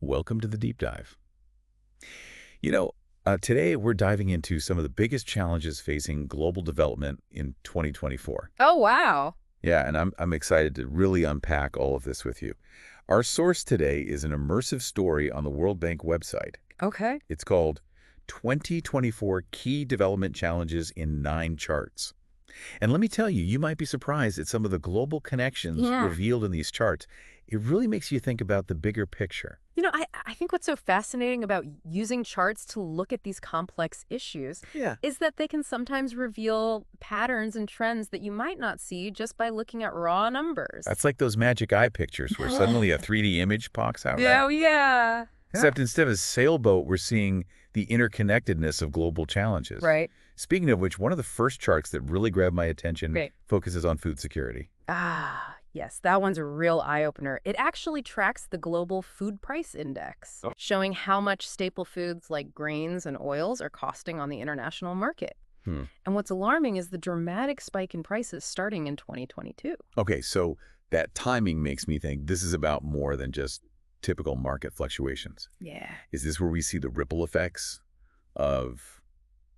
Welcome to the deep dive. You know, Today we're diving into some of the biggest challenges facing global development in 2024. Oh, wow. Yeah, and I'm excited to really unpack all of this with you. Our source today is an immersive story on the World Bank website. Okay. It's called 2024 Key Development Challenges in 9 Charts. And let me tell you, you might be surprised at some of the global connections Yeah. revealed in these charts. It really makes you think about the bigger picture. I think what's so fascinating about using charts to look at these complex issues Yeah. is that they can sometimes reveal patterns and trends that you might not see just by looking at raw numbers. That's like those magic eye pictures where suddenly a 3D image pops out, right? Yeah, oh, yeah. Except instead of a sailboat, we're seeing the interconnectedness of global challenges. Right. Speaking of which, one of the first charts that really grabbed my attention Great. focuses on food security. Yes, that one's a real eye-opener. It actually tracks the global food price index, showing how much staple foods like grains and oils are costing on the international market. Hmm. And what's alarming is the dramatic spike in prices starting in 2022. Okay, so that timing makes me think this is about more than just typical market fluctuations. Yeah. Is this where we see the ripple effects of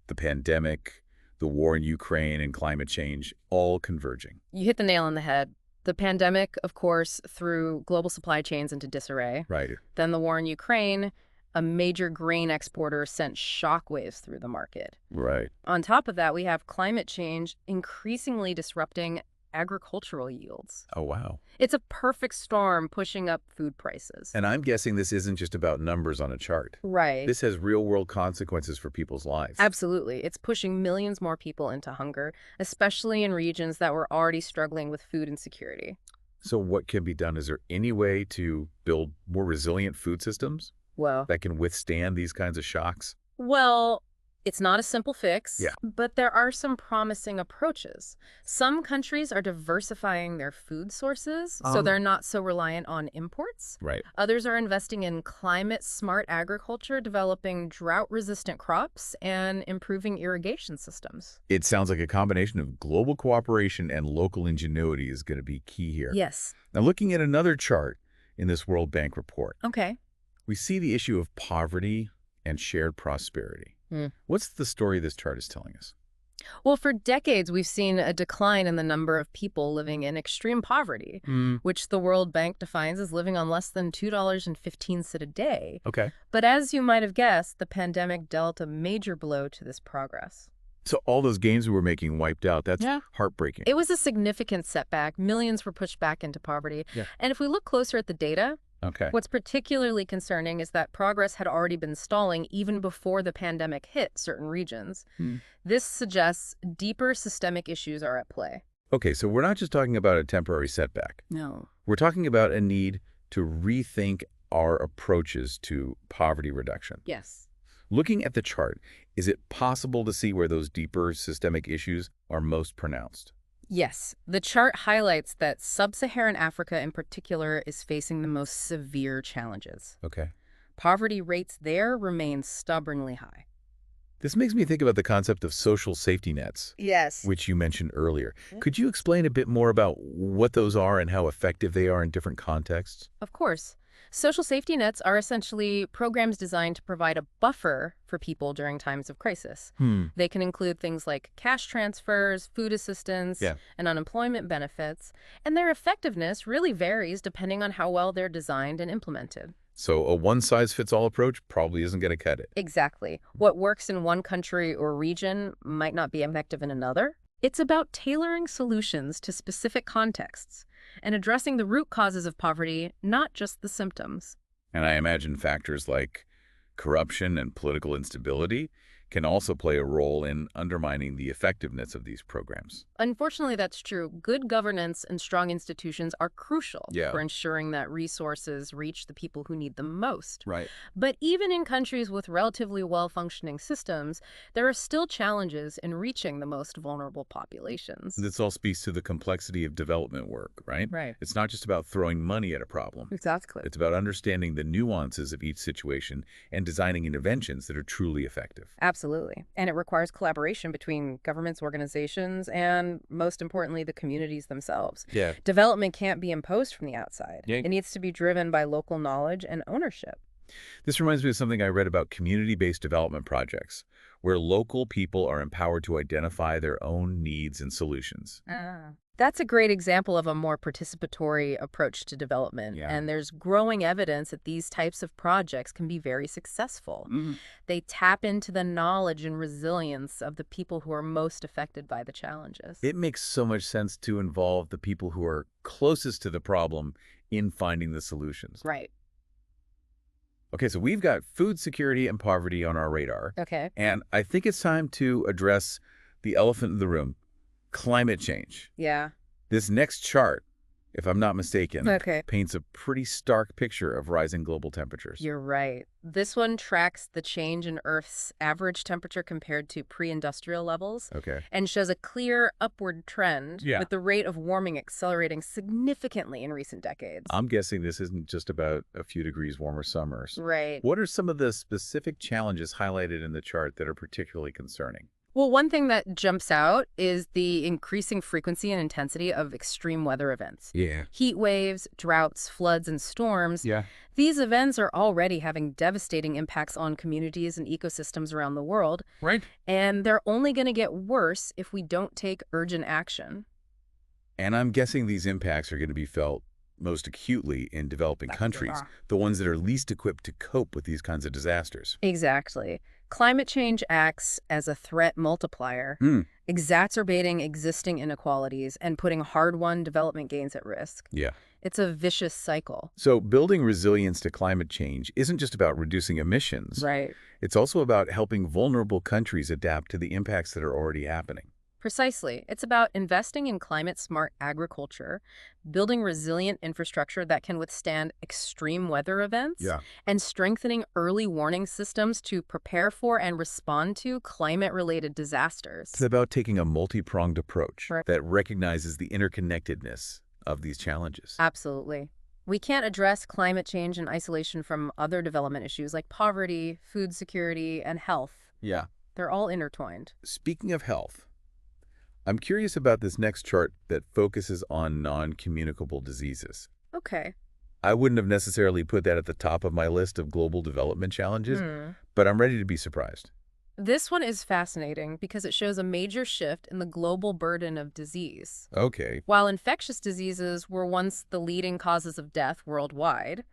the pandemic, the war in Ukraine, and climate change all converging? You hit the nail on the head. The pandemic, of course, threw global supply chains into disarray. Right. Then the war in Ukraine, a major grain exporter, sent shockwaves through the market. Right. On top of that, we have climate change increasingly disrupting agricultural yields. Oh, wow. It's a perfect storm pushing up food prices. And I'm guessing this isn't just about numbers on a chart. Right. This has real-world consequences for people's lives. Absolutely. It's pushing millions more people into hunger, especially in regions that were already struggling with food insecurity. So what can be done? Is there any way to build more resilient food systems Well, that can withstand these kinds of shocks? Well, it's not a simple fix, Yeah. but there are some promising approaches. Some countries are diversifying their food sources, so they're not so reliant on imports. Right. Others are investing in climate-smart agriculture, developing drought-resistant crops, and improving irrigation systems. It sounds like a combination of global cooperation and local ingenuity is going to be key here. Yes. Now, looking at another chart in this World Bank report, Okay. we see the issue of poverty and shared prosperity. Hmm. What's the story this chart is telling us? Well, for decades, we've seen a decline in the number of people living in extreme poverty, which the World Bank defines as living on less than $2.15 a day. Okay. But as you might have guessed, the pandemic dealt a major blow to this progress. So all those gains we were making wiped out. That's Yeah. heartbreaking. It was a significant setback. Millions were pushed back into poverty. Yeah. And if we look closer at the data, Okay. what's particularly concerning is that progress had already been stalling even before the pandemic hit certain regions. This suggests deeper systemic issues are at play. Okay, so we're not just talking about a temporary setback. No. We're talking about a need to rethink our approaches to poverty reduction. Yes. Looking at the chart, is it possible to see where those deeper systemic issues are most pronounced? Yes. The chart highlights that sub-Saharan Africa in particular is facing the most severe challenges. Okay. Poverty rates there remain stubbornly high. This makes me think about the concept of social safety nets, Yes. which you mentioned earlier. Could you explain a bit more about what those are and how effective they are in different contexts? Of course. Social safety nets are essentially programs designed to provide a buffer for people during times of crisis. They can include things like cash transfers, food assistance, Yeah. and unemployment benefits, and their effectiveness really varies depending on how well they're designed and implemented. So a one-size-fits-all approach probably isn't going to cut it. Exactly. What works in one country or region might not be effective in another. It's about tailoring solutions to specific contexts and addressing the root causes of poverty, not just the symptoms. And I imagine factors like corruption and political instability can also play a role in undermining the effectiveness of these programs. Unfortunately, that's true. Good governance and strong institutions are crucial Yeah. for ensuring that resources reach the people who need them most. Right. But even in countries with relatively well-functioning systems, there are still challenges in reaching the most vulnerable populations. This all speaks to the complexity of development work, right? Right. It's not just about throwing money at a problem. Exactly. It's about understanding the nuances of each situation and designing interventions that are truly effective. Absolutely. And it requires collaboration between governments, organizations, and most importantly, the communities themselves. Yeah. Development can't be imposed from the outside. Yeah. It needs to be driven by local knowledge and ownership. This reminds me of something I read about community-based development projects, where local people are empowered to identify their own needs and solutions. That's a great example of a more participatory approach to development, Yeah. and there's growing evidence that these types of projects can be very successful. They tap into the knowledge and resilience of the people who are most affected by the challenges. It makes so much sense to involve the people who are closest to the problem in finding the solutions. Right. Okay, so we've got food security and poverty on our radar, Okay. and I think it's time to address the elephant in the room, climate change. Yeah. This next chart, if I'm not mistaken, Okay. paints a pretty stark picture of rising global temperatures. You're right. This one tracks the change in Earth's average temperature compared to pre-industrial levels Okay. and shows a clear upward trend Yeah. with the rate of warming accelerating significantly in recent decades. I'm guessing this isn't just about a few degrees warmer summers. Right. What are some of the specific challenges highlighted in the chart that are particularly concerning? Well, one thing that jumps out is the increasing frequency and intensity of extreme weather events. Yeah. Heat waves, droughts, floods, and storms. Yeah. These events are already having devastating impacts on communities and ecosystems around the world, Right. and they're only going to get worse if we don't take urgent action. And I'm guessing these impacts are going to be felt most acutely in developing countries, the ones that are least equipped to cope with these kinds of disasters. Exactly. Climate change acts as a threat multiplier, exacerbating existing inequalities and putting hard-won development gains at risk. Yeah. It's a vicious cycle. So building resilience to climate change isn't just about reducing emissions. Right. It's also about helping vulnerable countries adapt to the impacts that are already happening. Precisely. It's about investing in climate-smart agriculture, building resilient infrastructure that can withstand extreme weather events, and strengthening early warning systems to prepare for and respond to climate-related disasters. It's about taking a multi-pronged approach Right. that recognizes the interconnectedness of these challenges. Absolutely. We can't address climate change in isolation from other development issues like poverty, food security, and health. Yeah. They're all intertwined. Speaking of health, I'm curious about this next chart that focuses on non-communicable diseases. Okay. I wouldn't have necessarily put that at the top of my list of global development challenges, but I'm ready to be surprised. This one is fascinating because it shows a major shift in the global burden of disease. Okay. While infectious diseases were once the leading causes of death worldwide,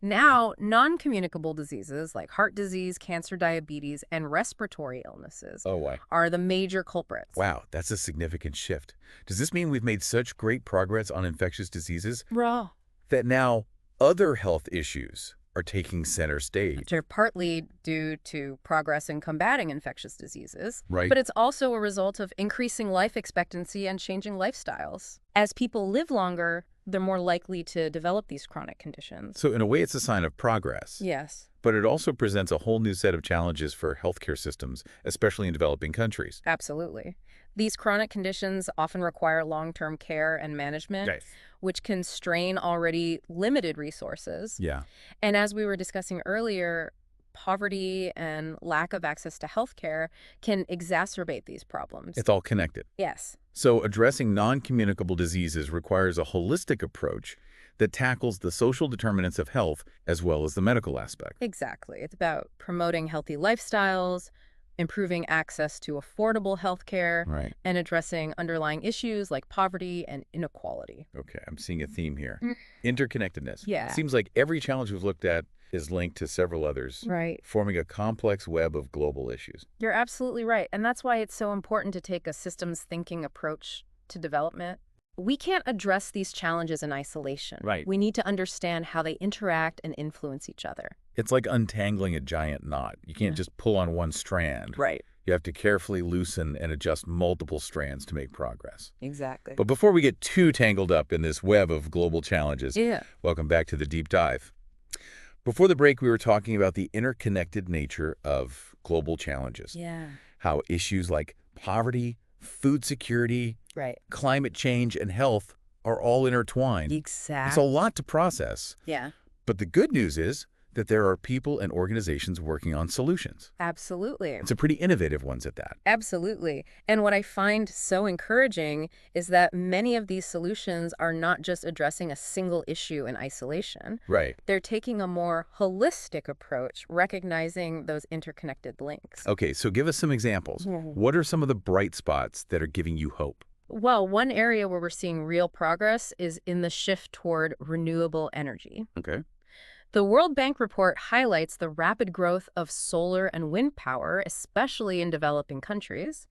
now non-communicable diseases like heart disease, cancer, diabetes, and respiratory illnesses Oh, wow. are the major culprits. Wow, that's a significant shift. Does this mean we've made such great progress on infectious diseases Raw. that now other health issues are taking center stage? They're partly due to progress in combating infectious diseases, Right. but it's also a result of increasing life expectancy and changing lifestyles. As people live longer, they're more likely to develop these chronic conditions. So in a way, it's a sign of progress. Yes, But it also presents a whole new set of challenges for healthcare systems, especially in developing countries. absolutely. These chronic conditions often require long-term care and management, which can strain already limited resources. Yeah. And as we were discussing earlier, poverty and lack of access to healthcare can exacerbate these problems. It's all connected. Yes. So addressing non-communicable diseases requires a holistic approach that tackles the social determinants of health as well as the medical aspect. Exactly. It's about promoting healthy lifestyles, improving access to affordable healthcare, Right. and addressing underlying issues like poverty and inequality. Okay, I'm seeing a theme here. Mm. Interconnectedness. Yeah. It seems like every challenge we've looked at is linked to several others, Right. forming a complex web of global issues. You're absolutely right. And that's why it's so important to take a systems thinking approach to development. We can't address these challenges in isolation. Right. We need to understand how they interact and influence each other. It's like untangling a giant knot. You can't just pull on one strand. Right. You have to carefully loosen and adjust multiple strands to make progress. Exactly. But before we get too tangled up in this web of global challenges, Yeah. welcome back to the deep dive. Before the break, we were talking about the interconnected nature of global challenges. Yeah. How issues like poverty, food security, Right. climate change, and health are all intertwined. Exactly. It's a lot to process. Yeah. But the good news is that there are people and organizations working on solutions. Absolutely. It's a pretty innovative ones at that. Absolutely. And what I find so encouraging is that many of these solutions are not just addressing a single issue in isolation. Right. They're taking a more holistic approach, recognizing those interconnected links. Okay, so give us some examples. Mhm. What are some of the bright spots that are giving you hope? Well, one area where we're seeing real progress is in the shift toward renewable energy. Okay. The World Bank report highlights the rapid growth of solar and wind power, especially in developing countries,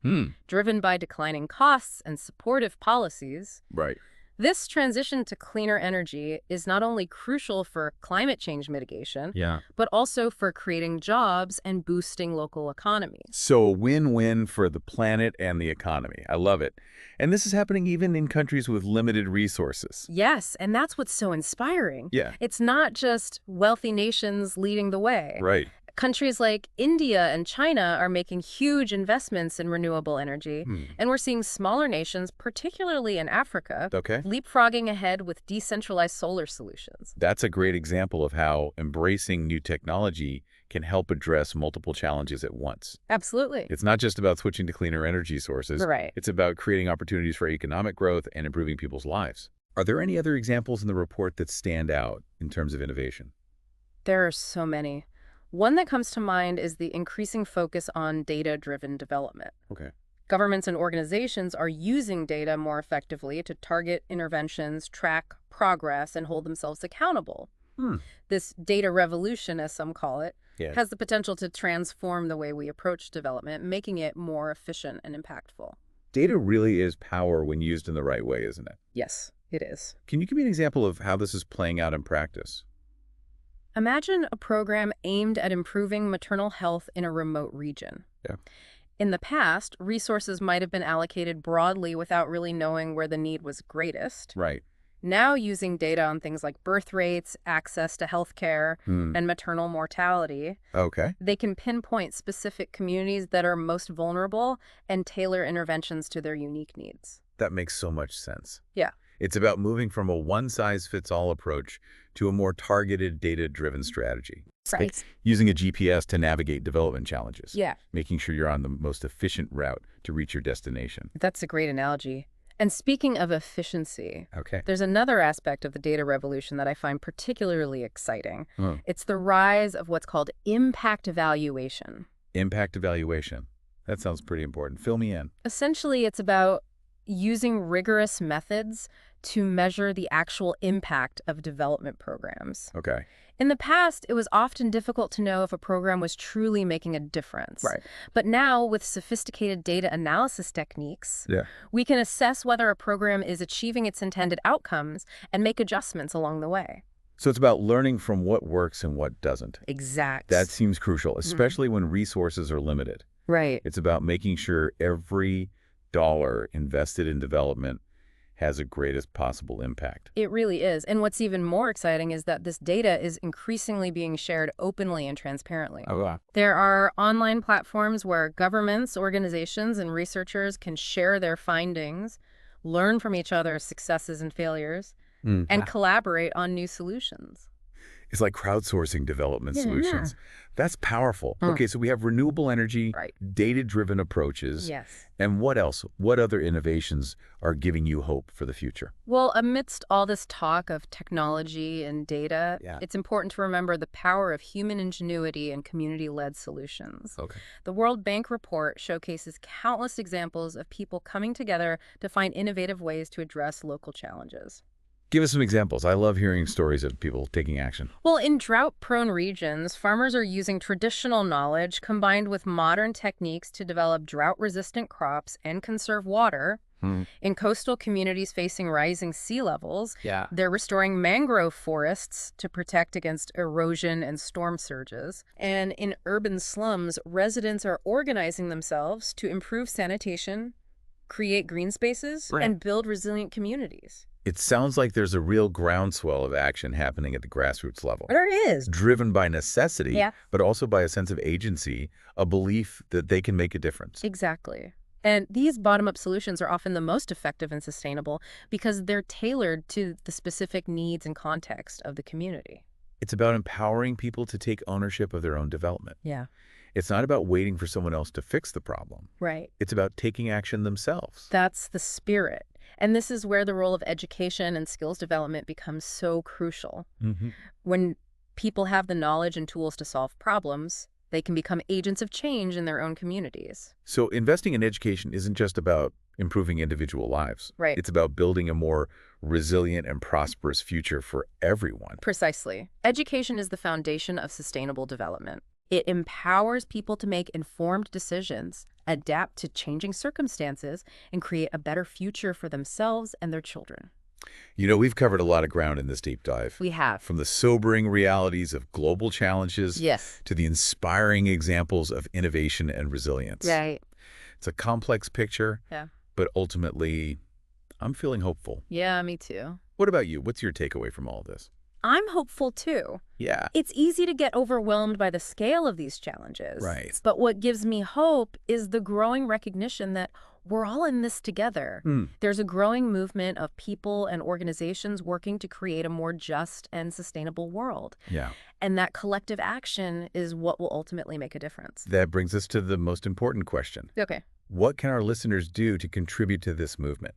driven by declining costs and supportive policies. Right. This transition to cleaner energy is not only crucial for climate change mitigation, Yeah. but also for creating jobs and boosting local economies. So a win-win for the planet and the economy. I love it. And this is happening even in countries with limited resources. Yes, and that's what's so inspiring. Yeah. It's not just wealthy nations leading the way. Right. Countries like India and China are making huge investments in renewable energy, and we're seeing smaller nations, particularly in Africa, Okay. leapfrogging ahead with decentralized solar solutions. That's a great example of how embracing new technology can help address multiple challenges at once. Absolutely. It's not just about switching to cleaner energy sources. Right. It's about creating opportunities for economic growth and improving people's lives. Are there any other examples in the report that stand out in terms of innovation? There are so many. One that comes to mind is the increasing focus on data-driven development. Okay. Governments and organizations are using data more effectively to target interventions, track progress, and hold themselves accountable. This data revolution, as some call it, has the potential to transform the way we approach development, making it more efficient and impactful. Data really is power when used in the right way, isn't it? Yes, it is. Can you give me an example of how this is playing out in practice? Imagine a program aimed at improving maternal health in a remote region. Yeah. In the past, resources might have been allocated broadly without really knowing where the need was greatest. Right. Now, using data on things like birth rates, access to health care, and maternal mortality, Okay. they can pinpoint specific communities that are most vulnerable and tailor interventions to their unique needs. That makes so much sense. Yeah. It's about moving from a one-size-fits-all approach to a more targeted, data-driven strategy. Right. Using a GPS to navigate development challenges. Yeah, Making sure you're on the most efficient route to reach your destination. that's a great analogy. And speaking of efficiency, Okay. there's another aspect of the data revolution that I find particularly exciting. Oh. It's the rise of what's called impact evaluation. Impact evaluation. That sounds pretty important. Fill me in. Essentially, it's about using rigorous methods to measure the actual impact of development programs. Okay. In the past, it was often difficult to know if a program was truly making a difference. Right. But now, with sophisticated data analysis techniques, Yeah. we can assess whether a program is achieving its intended outcomes and make adjustments along the way. So it's about learning from what works and what doesn't. Exact. That seems crucial, especially when resources are limited. right. It's about making sure every dollar invested in development has a greatest possible impact. It really is. And what's even more exciting is that this data is increasingly being shared openly and transparently. Oh, wow. There are online platforms where governments, organizations, and researchers can share their findings, learn from each other's successes and failures, and collaborate on new solutions. It's like crowdsourcing development Yeah, solutions. That's powerful. Okay, so we have renewable energy, Right. data-driven approaches. Yes. And what else? What other innovations are giving you hope for the future? Well, amidst all this talk of technology and data, it's important to remember the power of human ingenuity and community-led solutions. Okay. The World Bank report showcases countless examples of people coming together to find innovative ways to address local challenges. Give us some examples. I love hearing stories of people taking action. Well, in drought-prone regions, farmers are using traditional knowledge combined with modern techniques to develop drought-resistant crops and conserve water. In coastal communities facing rising sea levels, they're restoring mangrove forests to protect against erosion and storm surges. And in urban slums, residents are organizing themselves to improve sanitation, create green spaces, and build resilient communities. It sounds like there's a real groundswell of action happening at the grassroots level. There is. Driven by necessity, Yeah. but also by a sense of agency, a belief that they can make a difference. Exactly. And these bottom-up solutions are often the most effective and sustainable because they're tailored to the specific needs and context of the community. It's about empowering people to take ownership of their own development. Yeah. It's not about waiting for someone else to fix the problem. Right. It's about taking action themselves. That's the spirit. And this is where the role of education and skills development becomes so crucial. Hmm. When people have the knowledge and tools to solve problems, they can become agents of change in their own communities. So investing in education isn't just about improving individual lives. Right. It's about building a more resilient and prosperous future for everyone. Precisely. Education is the foundation of sustainable development. It empowers people to make informed decisions, adapt to changing circumstances, and create a better future for themselves and their children. You know, we've covered a lot of ground in this deep dive. We have. From the sobering realities of global challenges Yes. to the inspiring examples of innovation and resilience. Right. It's a complex picture, Yeah. but ultimately, I'm feeling hopeful. Yeah, me too. What about you? What's your takeaway from all this? I'm hopeful too. Yeah. It's easy to get overwhelmed by the scale of these challenges. Right. But what gives me hope is the growing recognition that we're all in this together. There's a growing movement of people and organizations working to create a more just and sustainable world. Yeah. And that collective action is what will ultimately make a difference. That brings us to the most important question. Okay. What can our listeners do to contribute to this movement?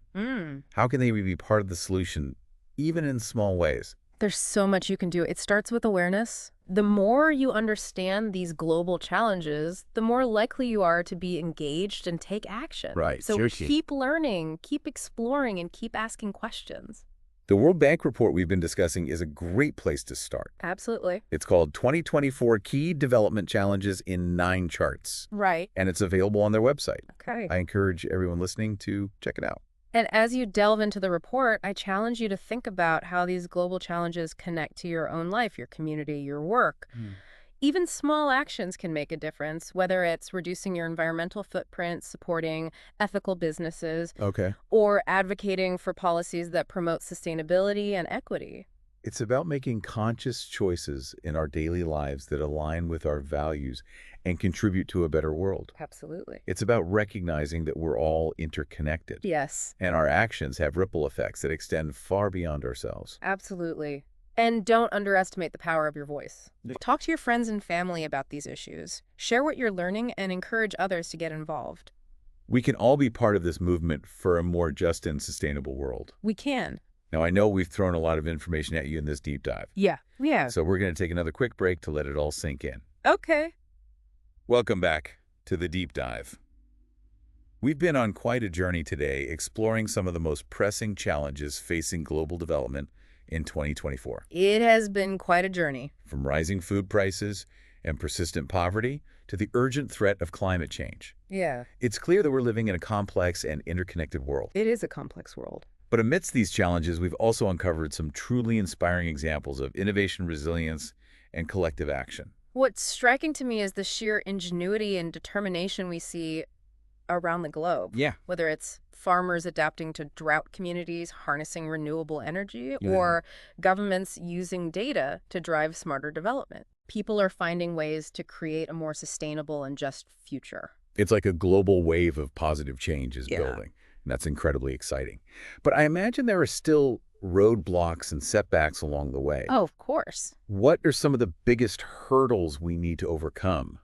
How can they be part of the solution, even in small ways? There's so much you can do. It starts with awareness. The more you understand these global challenges, the more likely you are to be engaged and take action. Right. So Seriously. keep learning, keep exploring, and keep asking questions. The World Bank report we've been discussing is a great place to start. Absolutely. It's called 2024 Key Development Challenges in 9 Charts, Right. and it's available on their website. Okay. I encourage everyone listening to check it out. And as you delve into the report, I challenge you to think about how these global challenges connect to your own life, your community, your work. Even small actions can make a difference, whether it's reducing your environmental footprint, supporting ethical businesses, Okay. or advocating for policies that promote sustainability and equity. It's about making conscious choices in our daily lives that align with our values and contribute to a better world. Absolutely. It's about recognizing that we're all interconnected, Yes, and our actions have ripple effects that extend far beyond ourselves. absolutely. And don't underestimate the power of your voice. Talk to your friends and family about these issues. Share what you're learning and encourage others to get involved. We can all be part of this movement for a more just and sustainable world. We can. Now, I know we've thrown a lot of information at you in this deep dive, Yeah. so we're going to take another quick break to let it all sink in. Okay. Welcome back to the deep dive. We've been on quite a journey today exploring some of the most pressing challenges facing global development in 2024. It has been quite a journey. From rising food prices and persistent poverty to the urgent threat of climate change. Yeah. It's clear that we're living in a complex and interconnected world. It is a complex world. But amidst these challenges, we've also uncovered some truly inspiring examples of innovation, resilience, and collective action. What's striking to me is the sheer ingenuity and determination we see around the globe. Yeah. Whether it's farmers adapting to drought communities, harnessing renewable energy, Yeah. or governments using data to drive smarter development. People are finding ways to create a more sustainable and just future. It's like a global wave of positive change is Yeah. building, and that's incredibly exciting. But I imagine there are still roadblocks and setbacks along the way. Oh, of course. What are some of the biggest hurdles we need to overcome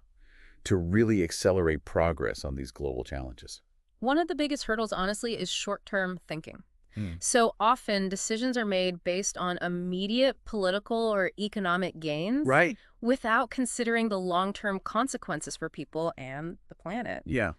to really accelerate progress on these global challenges? One of the biggest hurdles, honestly, is short-term thinking. Hmm. So often, decisions are made based on immediate political or economic gains Right. without considering the long-term consequences for people and the planet. Yeah.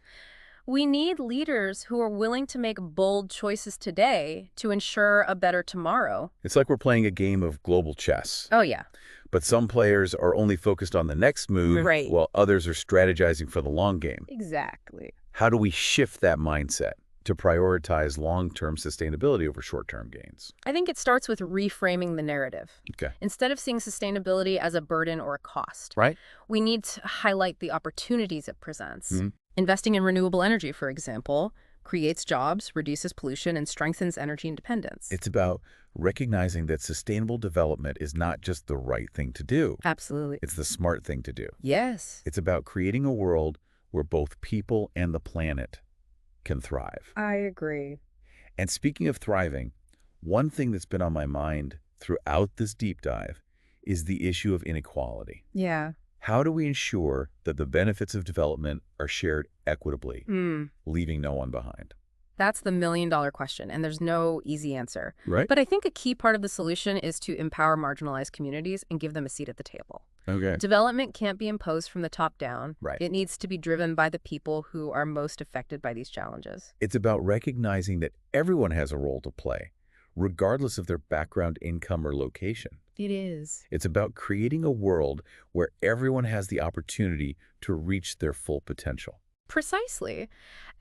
We need leaders who are willing to make bold choices today to ensure a better tomorrow. It's like we're playing a game of global chess. Oh, yeah. But some players are only focused on the next move, Right. while others are strategizing for the long game. Exactly. How do we shift that mindset to prioritize long-term sustainability over short-term gains? I think it starts with reframing the narrative. Okay. Instead of seeing sustainability as a burden or a cost, Right? we need to highlight the opportunities it presents. Mhm. Investing in renewable energy, for example, creates jobs, reduces pollution, and strengthens energy independence. It's about recognizing that sustainable development is not just the right thing to do. Absolutely. It's the smart thing to do. Yes. It's about creating a world where both people and the planet can thrive. I agree. And speaking of thriving, one thing that's been on my mind throughout this deep dive is the issue of inequality. Yeah. How do we ensure that the benefits of development are shared equitably, leaving no one behind? That's the million-dollar question, and there's no easy answer. Right? But I think a key part of the solution is to empower marginalized communities and give them a seat at the table. Okay. Development can't be imposed from the top down. Right. It needs to be driven by the people who are most affected by these challenges. It's about recognizing that everyone has a role to play, regardless of their background, income, or location. It is. It's about creating a world where everyone has the opportunity to reach their full potential. Precisely.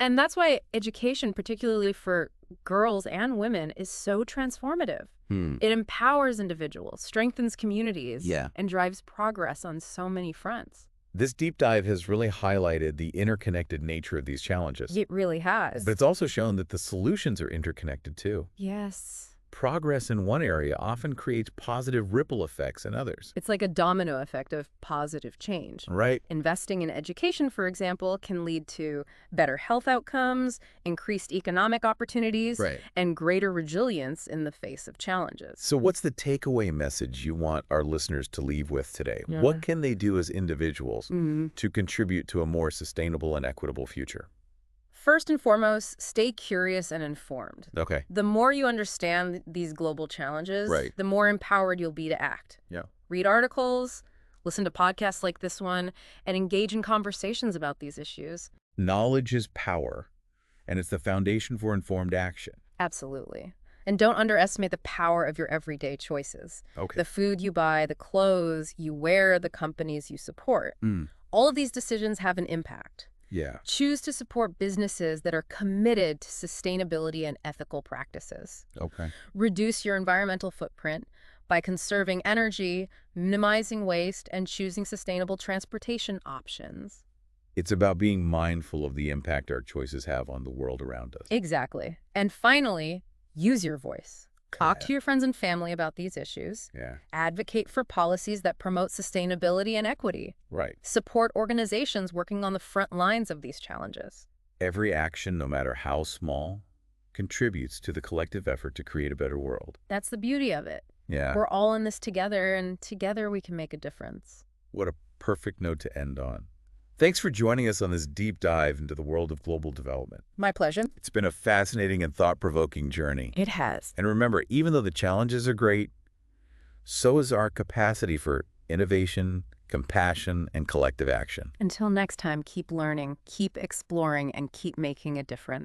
And that's why education, particularly for girls and women, is so transformative. It empowers individuals, strengthens communities, and drives progress on so many fronts. This deep dive has really highlighted the interconnected nature of these challenges. It really has. But it's also shown that the solutions are interconnected too. Yes. Progress in one area often creates positive ripple effects in others. It's like a domino effect of positive change. Right. Investing in education, for example, can lead to better health outcomes, increased economic opportunities, Right. and greater resilience in the face of challenges. So what's the takeaway message you want our listeners to leave with today? Yeah. What can they do as individuals to contribute to a more sustainable and equitable future? First and foremost, stay curious and informed. Okay. The more you understand these global challenges, Right. the more empowered you'll be to act. Yeah. Read articles, listen to podcasts like this one, and engage in conversations about these issues. Knowledge is power, and it's the foundation for informed action. Absolutely. And don't underestimate the power of your everyday choices. Okay. The food you buy, the clothes you wear, the companies you support. All of these decisions have an impact. Yeah. Choose to support businesses that are committed to sustainability and ethical practices. Okay. Reduce your environmental footprint by conserving energy, minimizing waste, and choosing sustainable transportation options. It's about being mindful of the impact our choices have on the world around us. Exactly. And finally, use your voice. Talk Okay. to your friends and family about these issues. Yeah. Advocate for policies that promote sustainability and equity. Right. Support organizations working on the front lines of these challenges. Every action, no matter how small, contributes to the collective effort to create a better world. That's the beauty of it. Yeah. We're all in this together, and together we can make a difference. What a perfect note to end on. Thanks for joining us on this deep dive into the world of global development. My pleasure. It's been a fascinating and thought-provoking journey. It has. And remember, even though the challenges are great, so is our capacity for innovation, compassion, and collective action. Until next time, keep learning, keep exploring, and keep making a difference.